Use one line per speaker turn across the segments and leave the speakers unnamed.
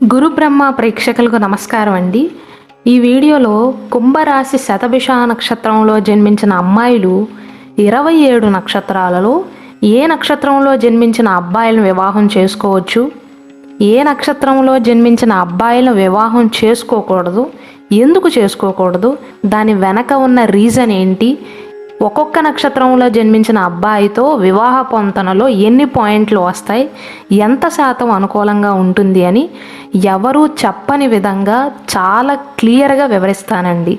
గురు బ్రహ్మ ప్రేక్షకులకు నమస్కారం అండి. ఈ వీడియోలో కుంభరాశి శతభిష నక్షత్రంలో జన్మించిన అమ్మాయిలు 27 నక్షత్రాలలో ఏ నక్షత్రంలో జన్మించిన అబ్బాయిలను వివాహం చేసుకోవచ్చు, ఏ నక్షత్రంలో జన్మించిన అబ్బాయిలను వివాహం చేసుకోకూడదు, ఎందుకు చేసుకోకూడదు, దాని వెనక ఉన్న రీజన్ ఏంటి, ఒక్కొక్క నక్షత్రంలో జన్మించిన అబ్బాయితో వివాహ పొంతనలో ఎన్ని పాయింట్లు వస్తాయి, ఎంత శాతం అనుకూలంగా ఉంటుంది అని ఎవరూ చెప్పని విధంగా చాలా క్లియర్గా వివరిస్తానండి.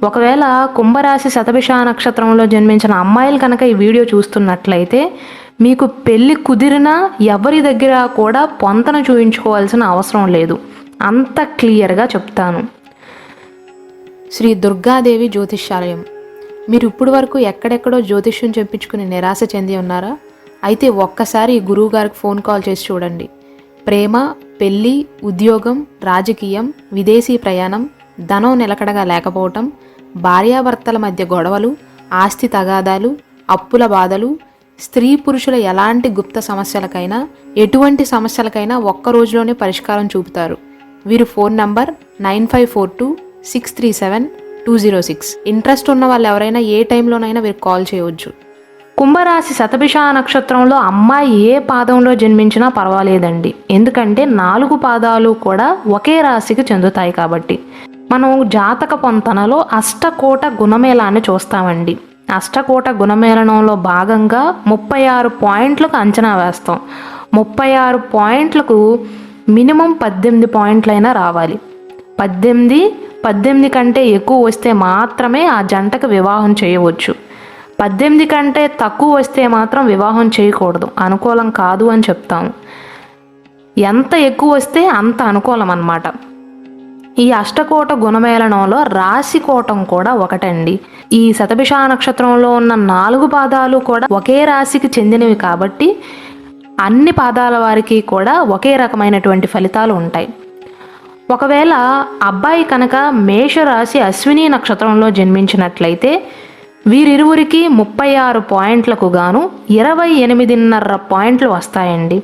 ఒకవేళ కుంభరాశి శతభిష నక్షత్రంలో జన్మించిన అమ్మాయిలు కనుక ఈ వీడియో చూస్తున్నట్లయితే మీకు పెళ్ళి కుదిరినా ఎవరి దగ్గర కూడా పొంతన చూయించుకోవాల్సిన అవసరం లేదు. అంత క్లియర్గా చెప్తాను. శ్రీ దుర్గాదేవి జ్యోతిష్యాలయం. మీరు ఇప్పుడు వరకు ఎక్కడెక్కడో జ్యోతిష్యం చెప్పించుకుని నిరాశ చెంది ఉన్నారా? అయితే ఒక్కసారి గురువు గారికి ఫోన్ కాల్ చేసి చూడండి. ప్రేమ, పెళ్ళి, ఉద్యోగం, రాజకీయం, విదేశీ ప్రయాణం, ధనం నిలకడగా లేకపోవటం, భార్యాభర్తల మధ్య గొడవలు, ఆస్తి తగాదాలు, అప్పుల బాధలు, స్త్రీ పురుషుల ఎలాంటి గుప్త సమస్యలకైనా, ఎటువంటి సమస్యలకైనా ఒక్క రోజులోనే పరిష్కారం చూపుతారు. వీరు ఫోన్ నంబర్ 9542637206. ఇంట్రెస్ట్ ఉన్న వాళ్ళు ఎవరైనా ఏ టైంలోనైనా వీరు కాల్ చేయవచ్చు. కుంభరాశి శతభిష నక్షత్రంలో అమ్మాయి ఏ పాదంలో జన్మించినా పర్వాలేదండి. ఎందుకంటే 4 పాదాలు కూడా ఒకే రాశికి చెందుతాయి కాబట్టి. మనం జాతక పొంతనలో అష్టకోట గుణమేళాన్ని చూస్తామండి. అష్టకోట గుణమేళనంలో భాగంగా 36 పాయింట్లకు అంచనా వేస్తాం. 36 పాయింట్లకు మినిమం 18 పాయింట్లైనా రావాలి. 18 కంటే ఎక్కువ వస్తే మాత్రమే ఆ జంటకు వివాహం చేయవచ్చు. 18 కంటే తక్కువ వస్తే మాత్రం వివాహం చేయకూడదు, అనుకూలం కాదు అని చెప్తాము. ఎంత ఎక్కువ వస్తే అంత అనుకూలం అన్నమాట. ఈ అష్టకోట గుణమేళనంలో రాశి కోటం కూడా ఒకటండి. ఈ శతభిష నక్షత్రంలో ఉన్న 4 పాదాలు కూడా ఒకే రాశికి చెందినవి కాబట్టి అన్ని పాదాల వారికి కూడా ఒకే రకమైనటువంటి ఫలితాలు ఉంటాయి. ఒకవేళ అబ్బాయి కనుక మేషరాశి అశ్విని నక్షత్రంలో జన్మించినట్లయితే వీరిరువురికి 36 పాయింట్లకు గాను 28.5 పాయింట్లు వస్తాయండి.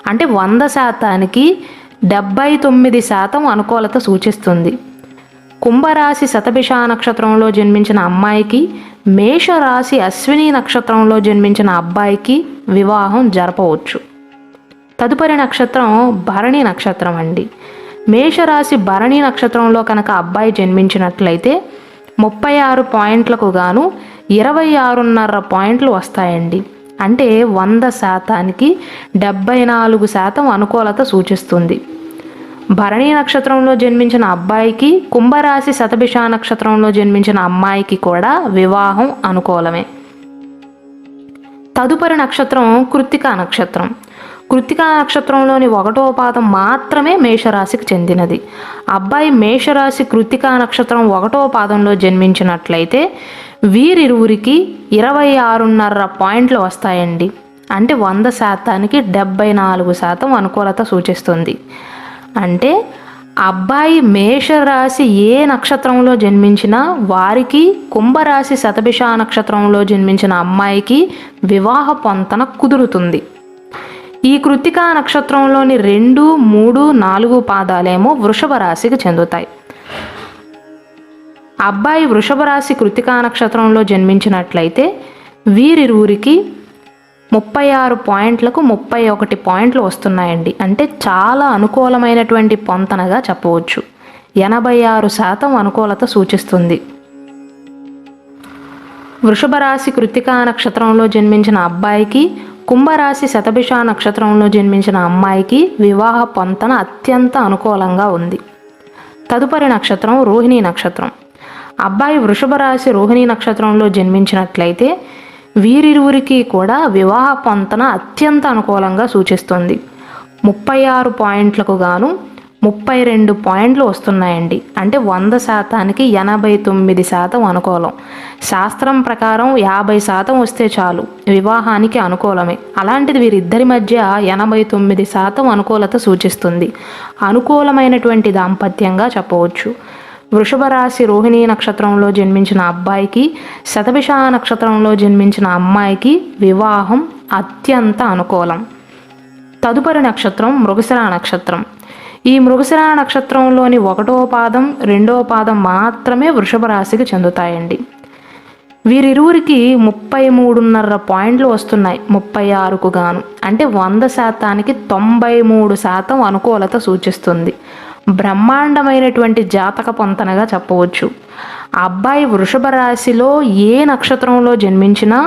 అంటే 100%కి 79% అనుకూలత సూచిస్తుంది. కుంభరాశి శతభిష నక్షత్రంలో జన్మించిన అమ్మాయికి మేషరాశి అశ్విని నక్షత్రంలో జన్మించిన అబ్బాయికి వివాహం జరపవచ్చు. తదుపరి నక్షత్రం భరణి నక్షత్రం అండి. మేషరాశి భరణి నక్షత్రంలో కనుక అబ్బాయి జన్మించినట్లయితే 36 పాయింట్లకు గాను 26.5 పాయింట్లు వస్తాయండి. అంటే 100%కి 74% అనుకూలత సూచిస్తుంది. భరణి నక్షత్రంలో జన్మించిన అబ్బాయికి కుంభరాశి శతభిష నక్షత్రంలో జన్మించిన అమ్మాయికి కూడా వివాహం అనుకూలమే. తదుపరి నక్షత్రం కృత్తికా నక్షత్రం. కృత్తికా నక్షత్రంలోని 1వ పాదం మాత్రమే మేషరాశికి చెందినది. అబ్బాయి మేషరాశి కృత్తికా నక్షత్రం 1వ పాదంలో జన్మించినట్లయితే వీరిరువురికి 26.5 పాయింట్లు వస్తాయండి. అంటే 100%కి 74% అనుకూలత సూచిస్తుంది. అంటే అబ్బాయి మేషరాశి ఏ నక్షత్రంలో జన్మించినా వారికి కుంభరాశి శతభిష నక్షత్రంలో జన్మించిన అమ్మాయికి వివాహ పొంతన కుదురుతుంది. ఈ కృత్తికా నక్షత్రంలోని 2, 3, 4 పాదాలేమో వృషభ రాశికి చెందుతాయి. అబ్బాయి వృషభ రాశి కృత్తికా నక్షత్రంలో జన్మించినట్లయితే వీరిరువురికి 36 పాయింట్లకు 31 పాయింట్లు వస్తున్నాయండి. అంటే చాలా అనుకూలమైనటువంటి పొంతనగా చెప్పవచ్చు. 86% అనుకూలత సూచిస్తుంది. వృషభ రాశి కృత్తికా నక్షత్రంలో జన్మించిన అబ్బాయికి కుంభరాశి శతభిష నక్షత్రంలో జన్మించిన అమ్మాయికి వివాహ పొంతన అత్యంత అనుకూలంగా ఉంది. తదుపరి నక్షత్రం రోహిణి నక్షత్రం. అబ్బాయి వృషభ రాశి రోహిణి నక్షత్రంలో జన్మించినట్లయితే వీరిరువురికి కూడా వివాహ పొంతన అత్యంత అనుకూలంగా సూచిస్తుంది. 36 పాయింట్లకు గాను 32 పాయింట్లు వస్తున్నాయండి. అంటే 100%కి 89% అనుకూలం. శాస్త్రం ప్రకారం 50% వస్తే చాలు, వివాహానికి అనుకూలమే. అలాంటిది వీరిద్దరి మధ్య 89% అనుకూలత సూచిస్తుంది. అనుకూలమైనటువంటి దాంపత్యంగా చెప్పవచ్చు. వృషభ రాశి రోహిణి నక్షత్రంలో జన్మించిన అబ్బాయికి శతభిష నక్షత్రంలో జన్మించిన అమ్మాయికి వివాహం అత్యంత అనుకూలం. తదుపరి నక్షత్రం మృగశిర నక్షత్రం. ఈ మృగశిర నక్షత్రంలోని 1వ పాదం 2వ పాదం మాత్రమే వృషభ రాశికి చెందుతాయండి. వీరిరువురికి 33.5 పాయింట్లు వస్తున్నాయి 36కు గాను. అంటే 100%కి 93% అనుకూలత సూచిస్తుంది. బ్రహ్మాండమైనటువంటి జాతక పొంతనగా చెప్పవచ్చు. అబ్బాయి వృషభ రాశిలో ఏ నక్షత్రంలో జన్మించినా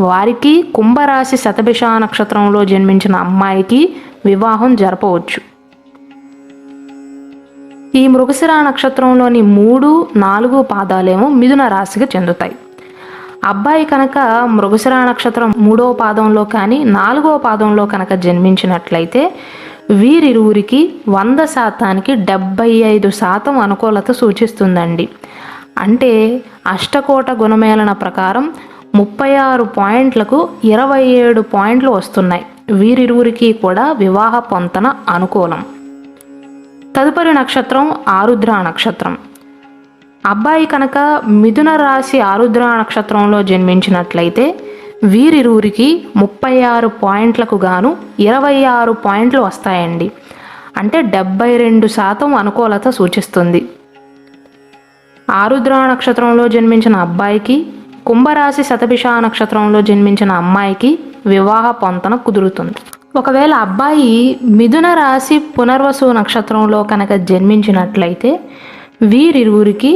వారికి కుంభరాశి శతభిష నక్షత్రంలో జన్మించిన అమ్మాయికి వివాహం జరపవచ్చు. ఈ మృగశిర నక్షత్రంలోని 3, 4 పాదాలేమో మిథున రాశికి చెందుతాయి. అబ్బాయి కనుక మృగశిర నక్షత్రం 3వ పాదంలో కానీ 4వ పాదంలో కనుక జన్మించినట్లయితే వీరిరువురికి 100%కి 75% అనుకూలత సూచిస్తుందండి. అంటే అష్టకోట గుణమేళన ప్రకారం 36 పాయింట్లకు 27 పాయింట్లు వస్తున్నాయి. వీరిరువురికి కూడా వివాహ పొంతన అనుకూలం. తదుపరి నక్షత్రం ఆరుద్ర నక్షత్రం. అబ్బాయి కనుక మిథున రాశి ఆరుద్ర నక్షత్రంలో జన్మించినట్లయితే వీరిరువురికి 36 పాయింట్లకు గాను 26 పాయింట్లు వస్తాయండి. అంటే 72% అనుకూలత సూచిస్తుంది. ఆరుద్ర నక్షత్రంలో జన్మించిన అబ్బాయికి కుంభరాశి శతభిష నక్షత్రంలో జన్మించిన అమ్మాయికి వివాహ పొంతన కుదురుతుంది. ఒకవేళ అబ్బాయి మిథున రాశి పునర్వసు నక్షత్రంలో కనుక జన్మించినట్లయితే వీరిరువురికి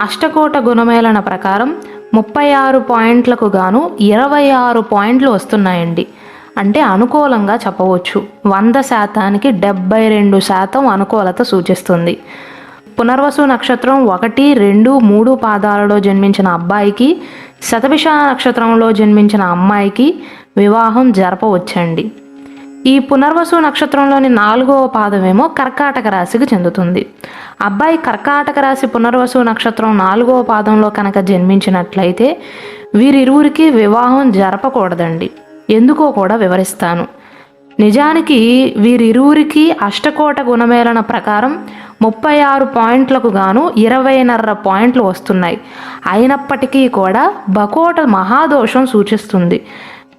అష్టకోట గుణమేళన ప్రకారం 36 పాయింట్లకు గాను 26 పాయింట్లు వస్తున్నాయండి. అంటే అనుకూలంగా చెప్పవచ్చు. 100%కి 72% అనుకూలత సూచిస్తుంది. పునర్వసు నక్షత్రం 1, 2, 3 పాదాలలో జన్మించిన అబ్బాయికి శతభిష నక్షత్రంలో జన్మించిన అమ్మాయికి వివాహం జరపవచ్చండి. ఈ పునర్వసు నక్షత్రంలోని 4వ పాదమేమో కర్కాటక రాశికి చెందుతుంది. అబ్బాయి కర్కాటక రాశి పునర్వసు నక్షత్రం 4వ పాదంలో కనుక జన్మించినట్లయితే వీరిరువురికి వివాహం జరపకూడదండి. ఎందుకో కూడా వివరిస్తాను. నిజానికి వీరిరువురికి అష్టకోట గుణమేళన ప్రకారం 36 పాయింట్లకు గాను 20.5 పాయింట్లు వస్తున్నాయి. అయినప్పటికీ కూడా బకోట మహాదోషం సూచిస్తుంది.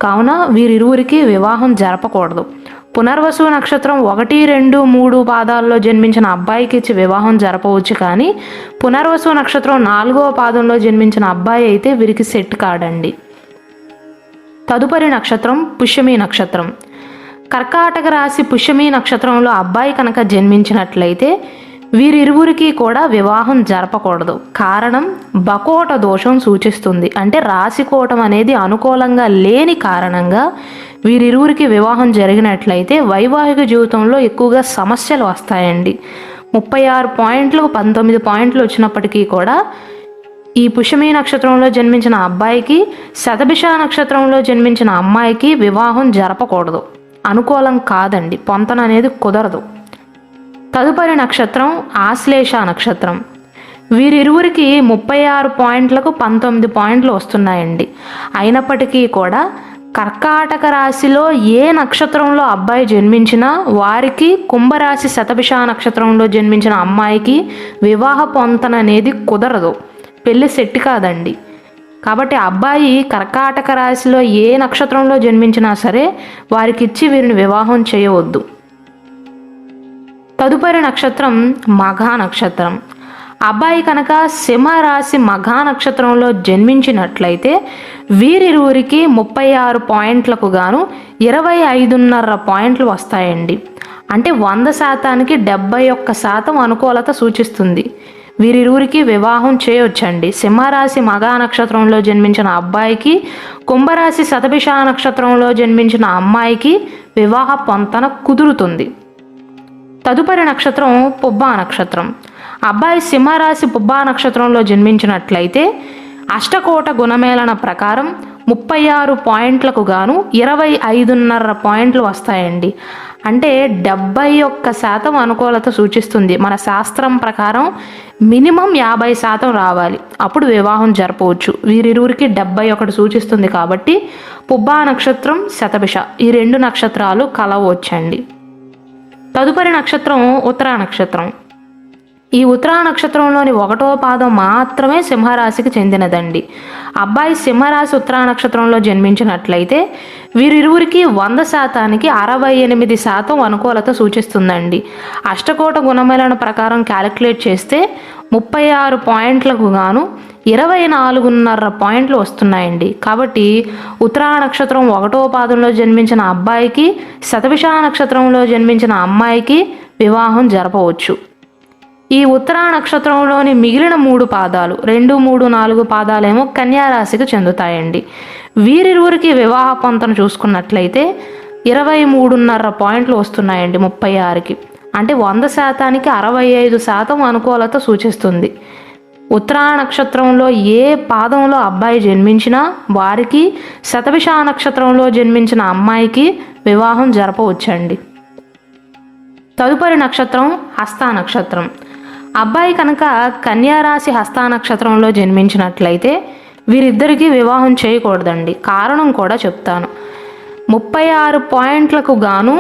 కావున వీరిరువురికి వివాహం జరపకూడదు. పునర్వసు నక్షత్రం 1, 2, 3 పాదాల్లో జన్మించిన అబ్బాయికి ఇచ్చి వివాహం జరపవచ్చు. కానీ పునర్వసు నక్షత్రం 4వ పాదంలో జన్మించిన అబ్బాయి అయితే వీరికి సెట్ కాడండి. తదుపరి నక్షత్రం పుష్యమి నక్షత్రం. కర్కాటక రాశి పుష్యమి నక్షత్రంలో అబ్బాయి కనుక జన్మించినట్లయితే వీరిరువురికి కూడా వివాహం జరపకూడదు. కారణం బకోట దోషం సూచిస్తుంది. అంటే రాశికోటం అనేది అనుకూలంగా లేని కారణంగా వీరిరువురికి వివాహం జరిగినట్లయితే వైవాహిక జీవితంలో ఎక్కువగా సమస్యలు వస్తాయండి. 36 పాయింట్లకు 19 పాయింట్లు వచ్చినప్పటికీ కూడా ఈ పుష్యమి నక్షత్రంలో జన్మించిన అబ్బాయికి శతభిష నక్షత్రంలో జన్మించిన అమ్మాయికి వివాహం జరపకూడదు. అనుకూలం కాదండి. పొంతన అనేది కుదరదు. తదుపరి నక్షత్రం ఆశ్లేష నక్షత్రం. వీరిరువురికి 36 పాయింట్లకు 19 పాయింట్లు వస్తున్నాయండి. అయినప్పటికీ కూడా కర్కాటక రాశిలో ఏ నక్షత్రంలో అబ్బాయి జన్మించినా వారికి కుంభరాశి శతభిష నక్షత్రంలో జన్మించిన అమ్మాయికి వివాహ పొంతన అనేది కుదరదు. పెళ్ళి సెట్ కాదండి. కాబట్టి అబ్బాయి కర్కాటక రాశిలో ఏ నక్షత్రంలో జన్మించినా సరే వారికి ఇచ్చి వీరిని వివాహం చేయవద్దు. తదుపరి నక్షత్రం మఘా నక్షత్రం. అబ్బాయి కనుక సింహరాశి మఘా నక్షత్రంలో జన్మించినట్లయితే వీరిరువురికి 36 పాయింట్లకు గాను 25.5 పాయింట్లు వస్తాయండి. అంటే 100%కి 71% అనుకూలత సూచిస్తుంది. వీరిరువురికి వివాహం చేయొచ్చండి. సింహరాశి మఘా నక్షత్రంలో జన్మించిన అబ్బాయికి కుంభరాశి శతభిష నక్షత్రంలో జన్మించిన అమ్మాయికి వివాహ పొంతన కుదురుతుంది. తదుపరి నక్షత్రం పుబ్బా నక్షత్రం. అబ్బాయి సింహరాశి పుబ్బా నక్షత్రంలో జన్మించినట్లయితే అష్టకోట గుణమేళన ప్రకారం 36 పాయింట్లకు గాను 25.5 పాయింట్లు వస్తాయండి. అంటే 71% అనుకూలత సూచిస్తుంది. మన శాస్త్రం ప్రకారం మినిమం 50% రావాలి, అప్పుడు వివాహం జరపవచ్చు. వీరిరువురికి 71 సూచిస్తుంది. కాబట్టి పుబ్బా నక్షత్రం శతభిష ఈ 2 నక్షత్రాలు కలవచ్చండి. తదుపరి నక్షత్రం ఉత్తరా నక్షత్రం. ఈ ఉత్తరా నక్షత్రంలోని 1వ పాదం మాత్రమే సింహరాశికి చెందినదండి. అబ్బాయి సింహరాశి ఉత్తరా నక్షత్రంలో జన్మించినట్లయితే వీరిరువురికి 100%కి 68% అనుకూలత సూచిస్తుందండి. అష్టకోట గుణమేళన ప్రకారం క్యాలిక్యులేట్ చేస్తే 36 పాయింట్లకు గాను 24.5 పాయింట్లు వస్తున్నాయండి. కాబట్టి ఉత్తరా నక్షత్రం 1వ పాదంలో జన్మించిన అబ్బాయికి, శతభిష నక్షత్రంలో జన్మించిన అమ్మాయికి వివాహం జరపవచ్చు. ఈ ఉత్తరా నక్షత్రంలోని మిగిలిన 3 పాదాలు 2, 3, 4 పాదాలేమో కన్యా రాశికి చెందుతాయండి. వీరిరువురికి వివాహ పొంతను చూసుకున్నట్లయితే 23.5 పాయింట్లు వస్తున్నాయండి 36కి. అంటే 100%కి 65% అనుకూలత సూచిస్తుంది. ఉత్తరా నక్షత్రంలో ఏ పాదంలో అబ్బాయి జన్మించినా వారికి, శతభిష నక్షత్రంలో జన్మించిన అమ్మాయికి వివాహం జరపవచ్చండి. తదుపరి నక్షత్రం హస్త నక్షత్రం. అబ్బాయి కనుక కన్యారాశి హస్త నక్షత్రంలో జన్మించినట్లయితే వీరిద్దరికీ వివాహం చేయకూడదండి. కారణం కూడా చెప్తాను. 36 పాయింట్లకు గాను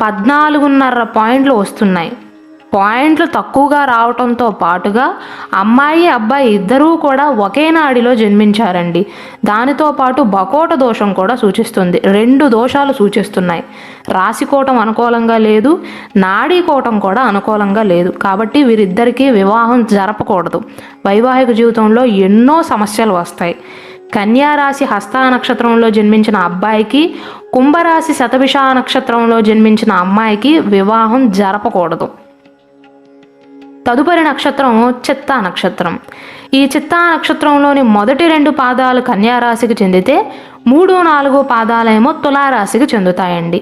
14.5 పాయింట్లు వస్తున్నాయి. పాయింట్లు తక్కువగా రావడంతో పాటుగా అమ్మాయి అబ్బాయి ఇద్దరూ కూడా ఒకే నాడిలో జన్మించారండి. దానితో పాటు బకోట దోషం కూడా సూచిస్తుంది. 2 దోషాలు సూచిస్తున్నాయి. రాశికోటం అనుకూలంగా లేదు, నాడీ కోటం కూడా అనుకూలంగా లేదు. కాబట్టి వీరిద్దరికీ వివాహం జరపకూడదు. వైవాహిక జీవితంలో ఎన్నో సమస్యలు వస్తాయి. కన్యారాశి హస్త నక్షత్రంలో జన్మించిన అబ్బాయికి, కుంభరాశి శతభిష నక్షత్రంలో జన్మించిన అమ్మాయికి వివాహం జరపకూడదు. తదుపరి నక్షత్రం చిత్తా నక్షత్రం. ఈ చిత్తా నక్షత్రంలోని మొదటి 2 పాదాలు కన్యారాశికి చెందితే 3, 4 పాదాలేమో తులారాశికి చెందుతాయండి.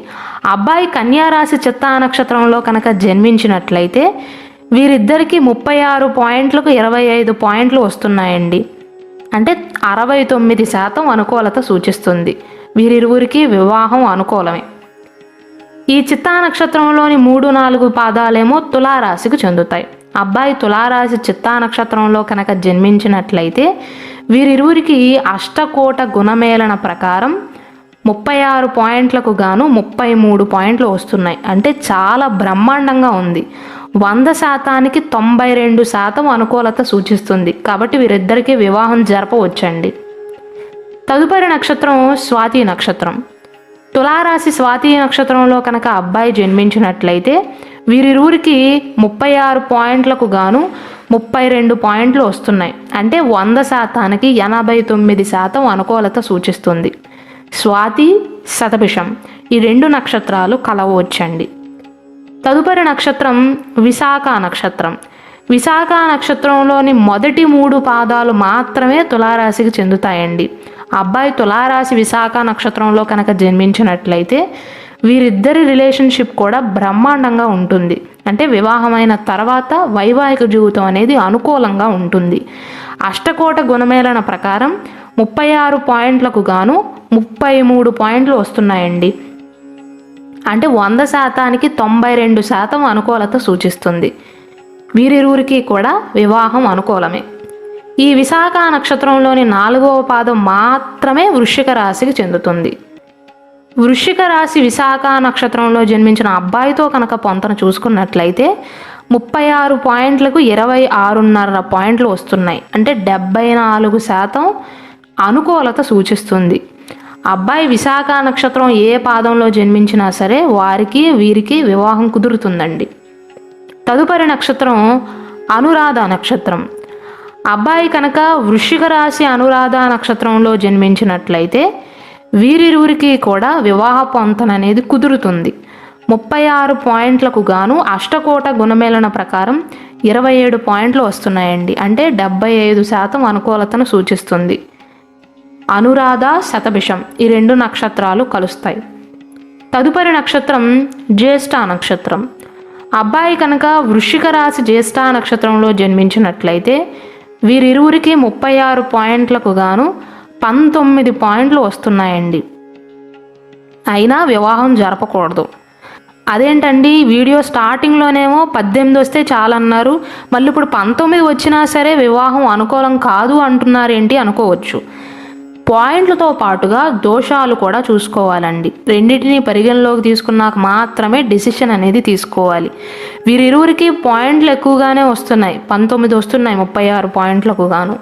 అబ్బాయి కన్యారాశి చిత్తా నక్షత్రంలో కనుక జన్మించినట్లయితే వీరిద్దరికీ 36 పాయింట్లకు 25 పాయింట్లు వస్తున్నాయండి. అంటే 69% అనుకూలత సూచిస్తుంది. వీరిరువురికి వివాహం అనుకూలమే. ఈ చిత్తా నక్షత్రంలోని 3, 4 పాదాలేమో తులారాశికి చెందుతాయి. అబ్బాయి తులారాశి చిత్తా నక్షత్రంలో కనుక జన్మించినట్లయితే వీరిరువురికి అష్టకోట గుణమేళన ప్రకారం 36 పాయింట్లకు గాను 33 పాయింట్లు వస్తున్నాయి. అంటే చాలా బ్రహ్మాండంగా ఉంది. 100%కి 92% అనుకూలత సూచిస్తుంది. కాబట్టి వీరిద్దరికీ వివాహం జరపవచ్చండి. తదుపరి నక్షత్రం స్వాతి నక్షత్రం. తులారాశి స్వాతి నక్షత్రంలో కనుక అబ్బాయి జన్మించినట్లయితే వీరిరువురికి 36 పాయింట్లకు గాను 32 పాయింట్లు వస్తున్నాయి. అంటే 100%కి 89% అనుకూలత సూచిస్తుంది. స్వాతి, శతభిషం ఈ 2 నక్షత్రాలు కలవచ్చండి. తదుపరి నక్షత్రం విశాఖ నక్షత్రం. విశాఖ నక్షత్రంలోని మొదటి 3 పాదాలు మాత్రమే తులారాశికి చెందుతాయండి. అబ్బాయి తులారాశి విశాఖ నక్షత్రంలో కనుక జన్మించినట్లయితే వీరిద్దరి రిలేషన్షిప్ కూడా బ్రహ్మాండంగా ఉంటుంది. అంటే వివాహమైన తర్వాత వైవాహిక జీవితం అనేది అనుకూలంగా ఉంటుంది. అష్టకోట గుణమేళన ప్రకారం 36 పాయింట్లకు గాను 33 పాయింట్లు వస్తున్నాయండి. అంటే 100%కి 92% అనుకూలత సూచిస్తుంది. వీరిరువురికి కూడా వివాహం అనుకూలమే. ఈ విశాఖ నక్షత్రంలోని 4వ పాదం మాత్రమే వృశ్చిక రాశికి చెందుతుంది. వృశ్చిక రాశి విశాఖ నక్షత్రంలో జన్మించిన అబ్బాయితో కనుక పొంతన చూసుకున్నట్లయితే 36 పాయింట్లకు 26.5 పాయింట్లు వస్తున్నాయి. అంటే 74% అనుకూలత సూచిస్తుంది. అబ్బాయి విశాఖ నక్షత్రం ఏ పాదంలో జన్మించినా సరే వీరికి వివాహం కుదురుతుందండి. తదుపరి నక్షత్రం అనురాధ నక్షత్రం. అబ్బాయి కనుక వృశ్చిక రాశి అనురాధ నక్షత్రంలో జన్మించినట్లయితే వీరిరువురికి కూడా వివాహ పొంతన అనేది కుదురుతుంది. 36 పాయింట్లకు గాను అష్టకోట గుణమేళన ప్రకారం 27 పాయింట్లు వస్తున్నాయండి. అంటే 75% అనుకూలతను సూచిస్తుంది. అనురాధ, శతభిషం ఈ 2 నక్షత్రాలు కలుస్తాయి. తదుపరి నక్షత్రం జ్యేష్ఠ నక్షత్రం. అబ్బాయి కనుక వృశ్చిక రాశి జ్యేష్ఠ నక్షత్రంలో జన్మించినట్లయితే వీరిరువురికి 36 పాయింట్లకు గాను 19 పాయింట్లు వస్తున్నాయండి. అయినా వివాహం జరపకూడదు. అదేంటండి, వీడియో స్టార్టింగ్లోనేమో 18 వస్తే చాలన్నారు, మళ్ళీ ఇప్పుడు 19 వచ్చినా సరే వివాహం అనుకూలం కాదు అంటున్నారేంటి అనుకోవచ్చు. పాయింట్లతో పాటుగా దోషాలు కూడా చూసుకోవాలండి. రెండింటిని పరిగణలోకి తీసుకున్నాక మాత్రమే డిసిషన్ అనేది తీసుకోవాలి. వీరిరువురికి పాయింట్లు ఎక్కువగానే వస్తున్నాయి, 19 వస్తున్నాయి 36 పాయింట్లకు గాను.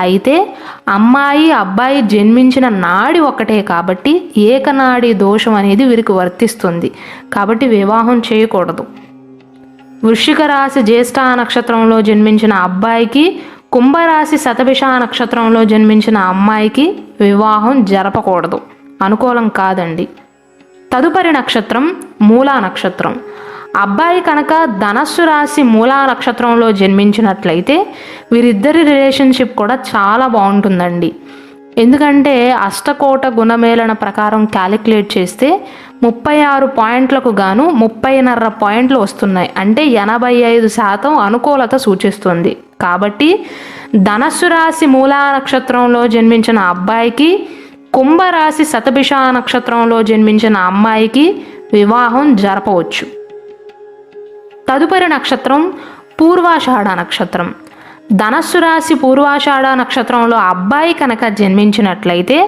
అయితే అమ్మాయి అబ్బాయి జన్మించిన నాడి ఒకటే కాబట్టి ఏకనాడి దోషం అనేది వీరికి వర్తిస్తుంది. కాబట్టి వివాహం చేయకూడదు. వృశ్చిక రాశి జ్యేష్ఠ నక్షత్రంలో జన్మించిన అబ్బాయికి, కుంభరాశి శతభిష నక్షత్రంలో జన్మించిన అమ్మాయికి వివాహం జరపకూడదు, అనుకూలం కాదండి. తదుపరి నక్షత్రం మూలా నక్షత్రం. అబ్బాయి కనుక ధనస్సు రాశి మూలా నక్షత్రంలో జన్మించినట్లయితే వీరిద్దరి రిలేషన్షిప్ కూడా చాలా బాగుంటుందండి. ఎందుకంటే అష్టకోట గుణమేళన ప్రకారం క్యాలిక్యులేట్ చేస్తే 36 పాయింట్లకు గాను 30.5 పాయింట్లు వస్తున్నాయి. అంటే 85% అనుకూలత సూచిస్తుంది. కాబట్టి ధనస్సు రాశి మూలా నక్షత్రంలో జన్మించిన అబ్బాయికి, కుంభరాశి శతభిష నక్షత్రంలో జన్మించిన అమ్మాయికి వివాహం జరపవచ్చు. తదుపరి నక్షత్రం పూర్వాషాఢ నక్షత్రం. ధనస్సు రాశి పూర్వాషాఢ నక్షత్రంలో అబ్బాయి కనుక జన్మించినట్లయితే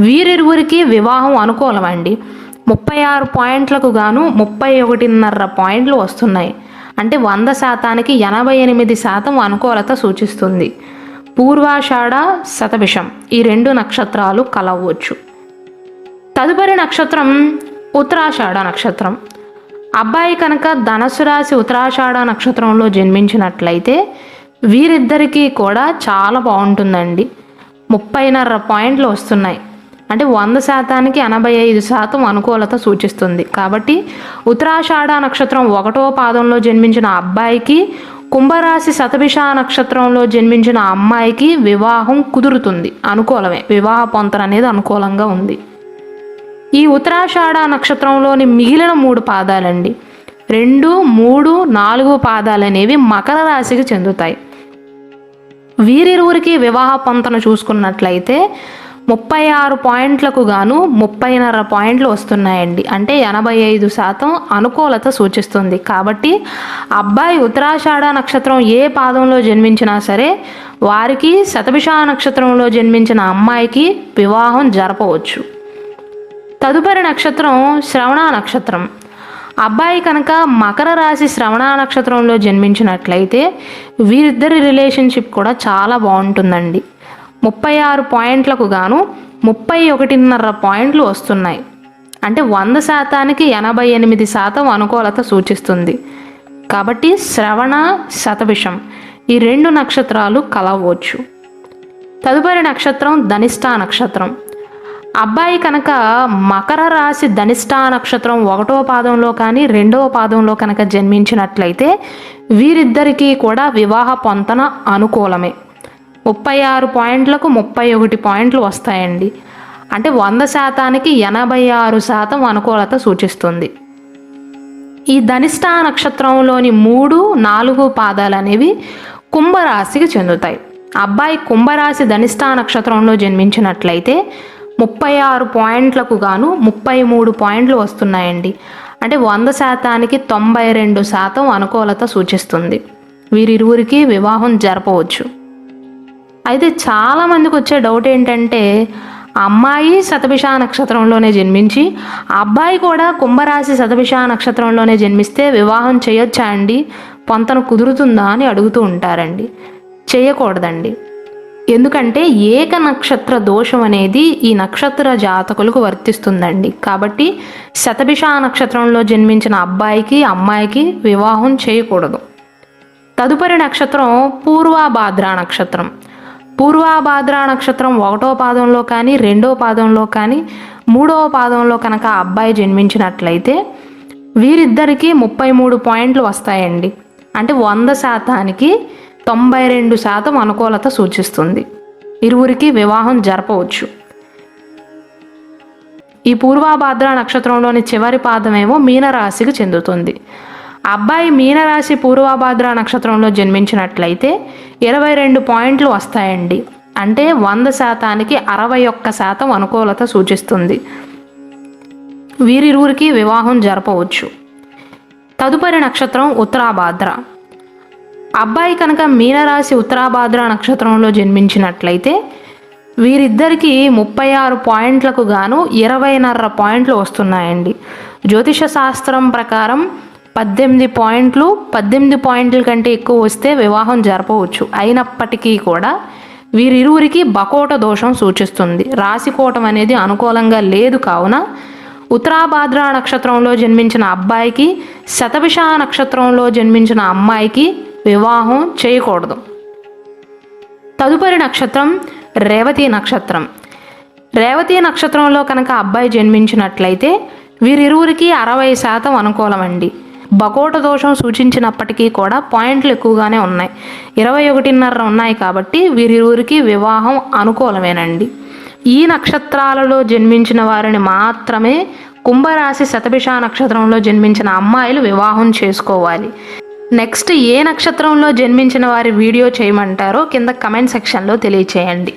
వీరిరువురికి వివాహం అనుకూలమండి. 36 పాయింట్లకు గాను 31.5 పాయింట్లు వస్తున్నాయి. అంటే 100%కి 88% అనుకూలత సూచిస్తుంది. పూర్వాషాఢ శతభిషం ఈ 2 నక్షత్రాలు కలవచ్చు. తదుపరి నక్షత్రం ఉత్తరాషాఢ నక్షత్రం. అబ్బాయి కనుక ధనస్సు రాశి ఉత్తరాషాఢ నక్షత్రంలో జన్మించినట్లయితే వీరిద్దరికీ కూడా చాలా బాగుంటుందండి. 30.5 పాయింట్లు వస్తున్నాయి. అంటే 100%కి 85% అనుకూలత సూచిస్తుంది. కాబట్టి ఉత్తరాషాఢ నక్షత్రం 1వ పాదంలో జన్మించిన అబ్బాయికి, కుంభరాశి శతభిష నక్షత్రంలో జన్మించిన అమ్మాయికి వివాహం కుదురుతుంది, అనుకూలమే. వివాహ పొంతన అనేది అనుకూలంగా ఉంది. ఈ ఉత్తరాషాఢ నక్షత్రంలోని మిగిలిన 3 పాదాలండి, 2, 3, 4 పాదాలు అనేవి మకర రాశికి చెందుతాయి. వీరిరువురికి వివాహ పొంతన చూసుకున్నట్లయితే 36 పాయింట్లకు గాను 30.5 పాయింట్లు వస్తున్నాయండి. అంటే 85% అనుకూలత సూచిస్తుంది. కాబట్టి అబ్బాయి ఉత్తరాషాఢ నక్షత్రం ఏ పాదంలో జన్మించినా సరే వారికి శతభిష నక్షత్రంలో జన్మించిన అమ్మాయికి వివాహం జరపవచ్చు. తదుపరి నక్షత్రం శ్రవణ నక్షత్రం. అబ్బాయి కనుక మకర రాశి శ్రవణ నక్షత్రంలో జన్మించినట్లయితే వీరిద్దరి రిలేషన్షిప్ కూడా చాలా బాగుంటుందండి. 36 పాయింట్లకు గాను 31.5 పాయింట్లు వస్తున్నాయి. అంటే 100%కి 88% అనుకూలత సూచిస్తుంది. కాబట్టి శ్రవణ శతభిషం ఈ 2 నక్షత్రాలు కలవచ్చు. తదుపరి నక్షత్రం ధనిష్ట నక్షత్రం. అబ్బాయి కనుక మకర రాశి ధనిష్ట నక్షత్రం 1వ పాదంలో కానీ 2వ పాదంలో కనుక జన్మించినట్లయితే వీరిద్దరికీ కూడా వివాహ పొంతన అనుకూలమే. 36 పాయింట్లకు 31 పాయింట్లు వస్తాయండి. అంటే 100%కి 86% అనుకూలత సూచిస్తుంది. ఈ ధనిష్ట నక్షత్రంలోని 3, 4 పాదాలు అనేవి కుంభరాశికి చెందుతాయి. అబ్బాయి కుంభరాశి ధనిష్ట నక్షత్రంలో జన్మించినట్లయితే 36 పాయింట్లకు గాను 33 పాయింట్లు వస్తున్నాయండి. అంటే 100%కి 92% అనుకూలత సూచిస్తుంది. వీరిరువురికి వివాహం జరపవచ్చు. అయితే చాలామందికి వచ్చే డౌట్ ఏంటంటే అమ్మాయి శతభిష నక్షత్రంలోనే జన్మించి అబ్బాయి కూడా కుంభరాశి శతభిష నక్షత్రంలోనే జన్మిస్తే వివాహం చేయొచ్చా అండి, పొంతన కుదురుతుందా అని అడుగుతూ ఉంటారండి. చేయకూడదండి. ఎందుకంటే ఏక నక్షత్ర దోషం అనేది ఈ నక్షత్ర జాతకులకు వర్తిస్తుందండి. కాబట్టి శతభిష నక్షత్రంలో జన్మించిన అబ్బాయికి అమ్మాయికి వివాహం చేయకూడదు. తదుపరి నక్షత్రం పూర్వభాద్ర నక్షత్రం. పూర్వభాద్ర నక్షత్రం 1వ పాదంలో కానీ 2వ పాదంలో కానీ 3వ పాదంలో కనుక అబ్బాయి జన్మించినట్లయితే వీరిద్దరికీ 33 పాయింట్లు వస్తాయండి. అంటే 100%కి 92% అనుకూలత సూచిస్తుంది. ఇరువురికి వివాహం జరపవచ్చు. ఈ పూర్వభాద్ర నక్షత్రంలోని చివరి పాదమేమో మీనరాశికి చెందుతుంది. అబ్బాయి మీనరాశి పూర్వభాద్ర నక్షత్రంలో జన్మించినట్లయితే 22 పాయింట్లు వస్తాయండి. అంటే 100%కి 61% అనుకూలత సూచిస్తుంది. వీరిరువురికి వివాహం జరపవచ్చు. తదుపరి నక్షత్రం ఉత్తరాభాద్ర. అబ్బాయి కనుక మీనరాశి ఉత్తరాభాద్ర నక్షత్రంలో జన్మించినట్లయితే వీరిద్దరికీ 36 పాయింట్లకు గాను 20.5 పాయింట్లు వస్తున్నాయండి. జ్యోతిష శాస్త్రం ప్రకారం 18 పాయింట్ల కంటే ఎక్కువ వస్తే వివాహం జరపవచ్చు. అయినప్పటికీ కూడా వీరిరువురికి బకోట దోషం సూచిస్తుంది. రాశికోటం అనేది అనుకూలంగా లేదు. కావున ఉత్తరాభాద్ర నక్షత్రంలో జన్మించిన అబ్బాయికి, శతభిష నక్షత్రంలో జన్మించిన అమ్మాయికి వివాహం చేయకూడదు. తదుపరి నక్షత్రం రేవతి నక్షత్రం. రేవతి నక్షత్రంలో కనుక అబ్బాయి జన్మించినట్లయితే వీరిరువురికి 60% అనుకూలమండి. బకోట దోషం సూచించినప్పటికీ కూడా పాయింట్లు ఎక్కువగానే ఉన్నాయి, 21.5 ఉన్నాయి. కాబట్టి వీరిరువురికి వివాహం అనుకూలమేనండి. ఈ నక్షత్రాలలో జన్మించిన వారిని మాత్రమే కుంభరాశి శతభిష నక్షత్రంలో జన్మించిన అమ్మాయిలు వివాహం చేసుకోవాలి. నెక్స్ట్ ఏ నక్షత్రంలో జన్మించిన వారి వీడియో చేయమంటారో కింద కమెంట్ సెక్షన్లో తెలియచేయండి.